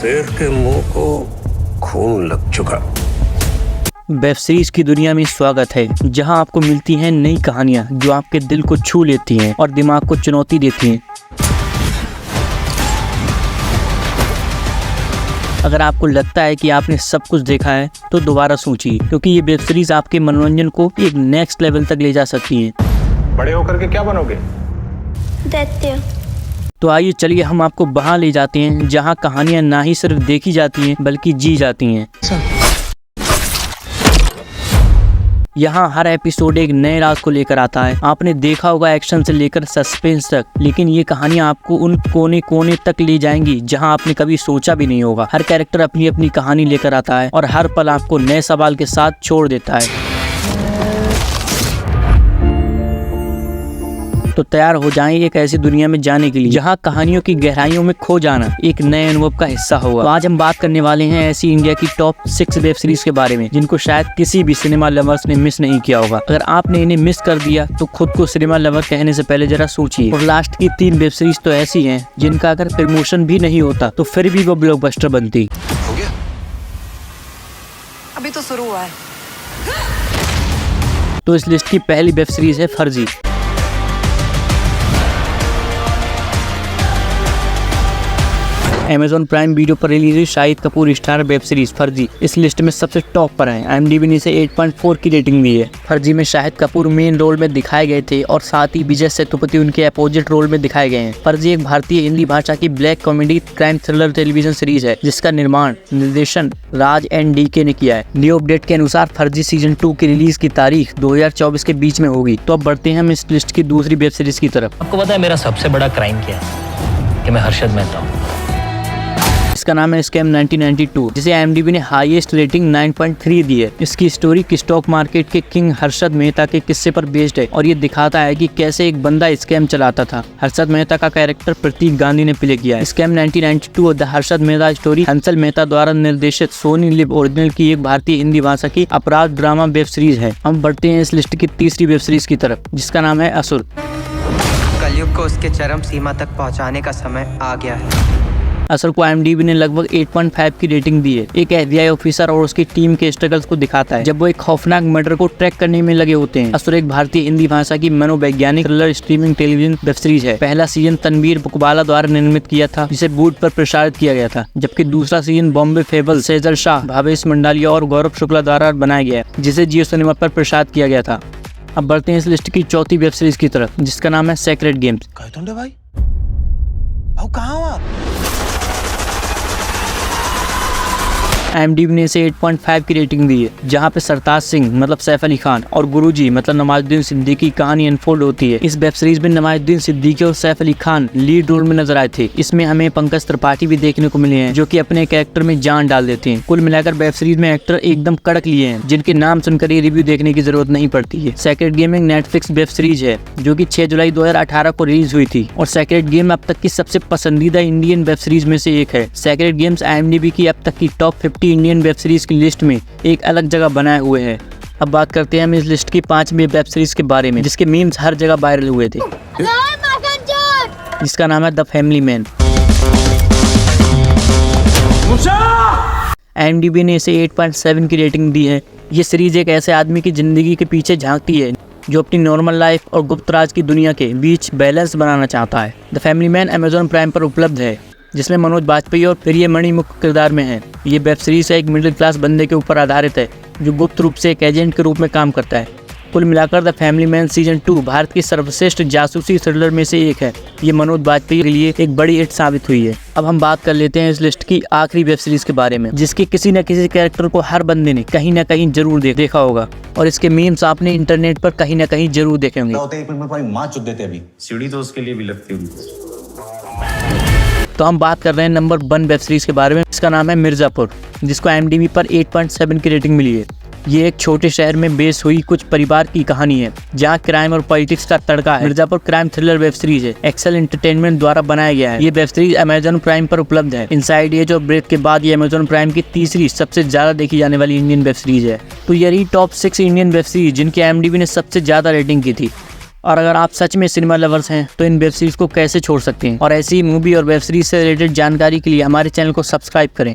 शेर के मुंह को खून लग चुका। वेब सीरीज की दुनिया में स्वागत है, जहां आपको मिलती हैं नई कहानियां जो आपके दिल को छू लेती हैं और दिमाग को चुनौती देती हैं। अगर आपको लगता है कि आपने सब कुछ देखा है तो दोबारा सोचिए, क्योंकि ये वेब सीरीज आपके मनोरंजन को एक नेक्स्ट लेवल तक ले जा सकती हैं। बड़े होकर के क्या बनोगे? दैत्य। तो आइए चलिए हम आपको वहां ले जाते हैं जहां कहानियां ना ही सिर्फ देखी जाती हैं बल्कि जी जाती हैं। यहाँ हर एपिसोड एक नए राज को लेकर आता है। आपने देखा होगा एक्शन से लेकर सस्पेंस तक, लेकिन ये कहानियां आपको उन कोने कोने तक ले जाएंगी जहां आपने कभी सोचा भी नहीं होगा। हर कैरेक्टर अपनी अपनी कहानी लेकर आता है और हर पल आपको नए सवाल के साथ छोड़ देता है। तो तैयार हो जाएं एक ऐसी दुनिया में जाने के लिए जहां कहानियों की गहराइयों में खो जाना एक नए अनुभव का हिस्सा होगा। तो आज हम बात करने वाले हैं ऐसी इंडिया की टॉप 6 वेब सीरीज के बारे में जिनको शायद किसी भी सिनेमा लवर्स ने मिस नहीं किया होगा। अगर आपने इन्हें मिस कर दिया तो खुद को सिनेमा लवर कहने से पहले जरा सोचिए। और लास्ट की 3 वेब सीरीज तो ऐसी हैं जिनका अगर प्रमोशन भी नहीं होता तो फिर भी वो ब्लॉकबस्टर बनती। हो गया? अभी तो शुरू हुआ है। तो इस लिस्ट की पहली वेब सीरीज है फर्जी। Amazon प्राइम वीडियो पर रिलीज हुई Shahid Kapoor star web series फर्जी इस लिस्ट में सबसे टॉप पर है। IMDb ने इसे 8.4 की रेटिंग दी है। फर्जी में शाहिद कपूर मेन रोल में दिखाए गए थे और साथ ही विजय सेतुपति उनके अपोजिट रोल में दिखाए गए हैं। फर्जी एक भारतीय हिंदी भाषा की black comedy crime thriller television series है जिसका निर्माण निर्देशन राज एंड DK ने किया है। न्यू अपडेट के अनुसार फर्जी सीजन 2 की रिलीज की तारीख 2024 के बीच में होगी। तो अब बढ़ते हैं हम इस लिस्ट की दूसरी वेब सीरीज की तरफ। आपको पता है मेरा सबसे बड़ा क्राइम क्या है? कि मैं हर्षद मेहता हूँ। इसका नाम है स्कैम 1992, जिसे IMDb ने हाईएस्ट रेटिंग 9.3 दी है। इसकी स्टोरी स्टॉक मार्केट के किंग हर्षद मेहता के किस्से पर बेस्ड है और ये दिखाता है कि कैसे एक बंदा स्कैम चलाता था। हर्षद मेहता का कैरेक्टर प्रतीक गांधी ने प्ले किया है। Scam 1992 the Harshad Mehta story Hansal Mehta द्वारा निर्देशित सोनी लिव ओरिजिनल की एक भारतीय हिंदी भाषा की अपराध ड्रामा वेब सीरीज है। हम बढ़ते हैं इस लिस्ट की तीसरी वेब सीरीज की तरफ जिसका नाम है असुर। कलयुग को उसके चरम सीमा तक पहुंचाने का समय आ गया है। असुर को IMDb ने लगभग 8.5 की रेटिंग दी है। एक FBI ऑफिसर और उसकी टीम के स्ट्रगल्स को दिखाता है जब वो एक खौफनाक मर्डर को ट्रैक करने में लगे होते हैं। असुर एक भारतीय हिंदी भाषा की मनोवैज्ञानिक thriller streaming television web series है। पहला सीजन तनवीर बुकबाला द्वारा निर्मित किया था जिसे बूट पर प्रसारित किया गया था, जबकि दूसरा सीजन बॉम्बे फेबल सेजल शाह भावेश मंडालिया और गौरव शुक्ला द्वारा बनाया गया जिसे जियो सिनेमा पर प्रसारित किया गया था। अब बढ़ते हैं इस लिस्ट की चौथी वेब सीरीज की तरफ जिसका नाम है सेक्रेड गेम्स। भाई कहाँ हो आप? IMDb ने इसे 8.5 की रेटिंग दी है, जहां पे सरताज सिंह मतलब सैफ अली खान और गुरुजी मतलब नवाजुद्दीन सिद्दीकी की कहानी अनफोल्ड होती है। इस वेब सीरीज में नवाजुद्दीन सिद्दीकी और सैफ अली खान लीड रोल में नजर आए थे। इसमें हमें पंकज त्रिपाठी भी देखने को मिले हैं जो कि अपने कैरेक्टर में जान डाल देते हैं। कुल मिलाकर वेब सीरीज में एक्टर एकदम कड़क लिए हैं जिनके नाम सुनकर ये रिव्यू देखने की जरूरत नहीं पड़ती है। सेक्रेड गेम एक नेटफ्लिक्स वेब सीरीज है जो कि 6 जुलाई 2018 को रिलीज हुई थी और सेक्रेड गेम अब तक की सबसे पसंदीदा इंडियन वेब सीरीज में से एक है। सेक्रेड गेम्स IMDb की अब तक की टॉप 50 इंडियन वेब सीरीज की लिस्ट में एक अलग जगह बनाए हुए हैं। अब बात करते हैं हम इस लिस्ट की 5वीं वेब सीरीज के बारे में जिसके मीम्स हर जगह वायरल हुए थे, जिसका नाम है द फैमिली मैन। IMDb ने इसे 8.7 की रेटिंग दी है। ये सीरीज एक ऐसे आदमी की जिंदगी के पीछे झांकती है जो अपनी नॉर्मल लाइफ और गुप्त राज की दुनिया के बीच बैलेंस बनाना चाहता है। The family man Amazon prime पर उपलब्ध है जिसमें मनोज बाजपेयी और प्रियमणि मुख्य किरदार में है। ये वेब सीरीज एक मिडिल क्लास बंदे के ऊपर आधारित है जो गुप्त रूप से एक एजेंट के रूप में काम करता है। कुल मिलाकर the family man season 2 Bharat की सर्वश्रेष्ठ जासूसी थ्रिलर में से एक है। ये मनोज बाजपेयी के लिए एक बड़ी हिट साबित हुई है। अब हम बात कर लेते हैं इस लिस्ट की आखिरी वेब सीरीज के बारे में जिसके किसी न किसी कैरेक्टर को हर बंदे ने कहीं ना कहीं जरूर देखा होगा और इसके मीम्स आपने इंटरनेट पर कहीं ना कहीं जरूर देखे होंगे। सीढ़ी तो उसके लिए भी लगती होगी। तो हम बात कर रहे हैं नंबर 1 वेब सीरीज के बारे में। इसका नाम है मिर्जापुर, जिसको IMDb पर 8.7 की रेटिंग मिली है। ये एक छोटे शहर में बेस हुई कुछ परिवार की कहानी है जहाँ क्राइम और पॉलिटिक्स का तड़का है। Mirzapur crime thriller web series है। एक्सेल एंटरटेनमेंट द्वारा बनाया गया है। ये वेब सीरीज Amazon प्राइम पर उपलब्ध है। इनसाइड एज और ब्रेक के बाद ये Amazon प्राइम की तीसरी सबसे ज्यादा देखी जाने वाली इंडियन वेब सीरीज है। तो ये रही टॉप 6 इंडियन वेब सीरीज जिनकी IMDb ने सबसे ज्यादा रेटिंग की थी। और अगर आप सच में सिनेमा लवर्स हैं तो इन वेब सीरीज को कैसे छोड़ सकते हैं। और ऐसी मूवी और वेब सीरीज से रिलेटेड जानकारी के लिए हमारे चैनल को सब्सक्राइब करें।